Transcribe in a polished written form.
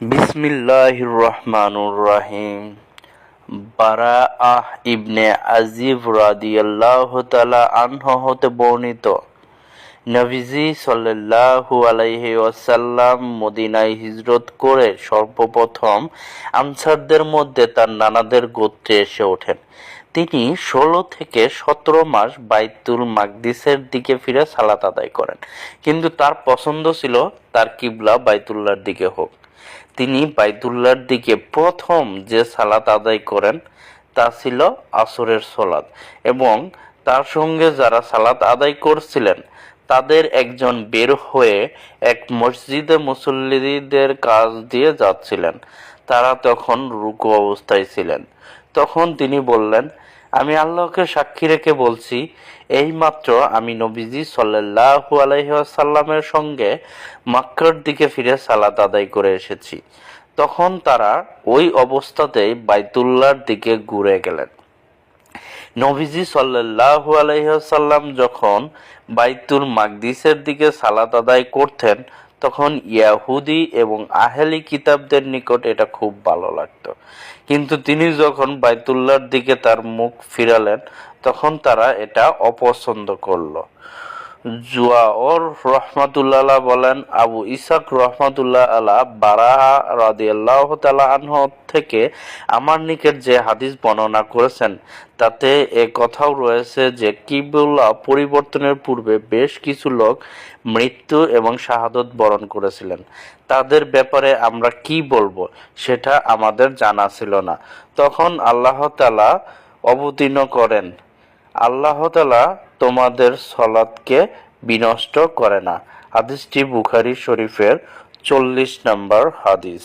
বিসমিল্লাহির রহমানুর রহিম। বারাআহ ইবনে আজিব রাদিয়াল্লাহু তাআলা আনহু হতে বর্ণিত, নবীজি সাল্লাল্লাহু আলাইহি ওয়াসাল্লাম মদিনায় হিজরত করে সর্বপ্রথম আনসারদের মধ্যে তার নানাদের গোত্রে এসে ওঠেন। তিনি 16 থেকে 17 মাস বাইতুল মাকদিসের দিকে ফিরে সালাত আদায় করেন, কিন্তু তার পছন্দ ছিল তার কিবলা বাইতুল্লাহর দিকে হোক। তিনি বাইতুল্লাহর দিকে প্রথম যে সালাত আদায় করেন তা ছিল আসরের সালাত, এবং তার সঙ্গে যারা সালাত আদায় করছিলেন তাদের একজন বের হয়ে এক মসজিদে মুসল্লিদের কাছ দিয়ে যাচ্ছিলেন। তারা তখন রুকু অবস্থায় ছিলেন। তখন তিনি বললেন, আমি আল্লাহকে সাক্ষী রেখে বলছি, এইমাত্র আমি নবীজি সাল্লাল্লাহু আলাইহি ওয়াসাল্লামের সঙ্গে মক্কার দিকে ফিরে সালাত আদায় করে এসেছি। তখন তারা ওই অবস্থাতেই বাইতুল্লাহর দিকে ঘুরে গেলেন। নবীজি সাল্লাল্লাহু আলাইহি ওয়াসাল্লাম যখন বাইতুল মাকদিসের দিকে সালাত আদায় করতেন, তখন ইয়াহুদি এবং আহলি কিতাবদের নিকট এটা খুব ভালো লাগতো, কিন্তু তিনি যখন বাইতুল্লাহর দিকে তার মুখ ফিরালেন তখন তারা এটা অপছন্দ করল। জুয়াওর রহমাতুল্লাহ বলেন, আবু ইসাক রহমাতুল্লাহ আলা বারাহা রাদিয়াল্লাহু তাআলা আনহু থেকে আমার নিকট যে হাদিস বর্ণনা করেছেন তাতে এ কথাও রয়েছে যে কিবলা পরিবর্তনের পূর্বে বেশ কিছু লোক মৃত্যু এবং শাহাদত বরণ করেছিলেন। তাদের ব্যাপারে আমরা কি বলবো সেটা আমাদের জানা ছিল না। তখন আল্লাহ তাআলা অবতীর্ণ করেন, আল্লাহ তাআলা তোমাদের সালাতকে বিনষ্ট করে না। হাদিসটি বুখারী শরীফের 40 নম্বর হাদিস।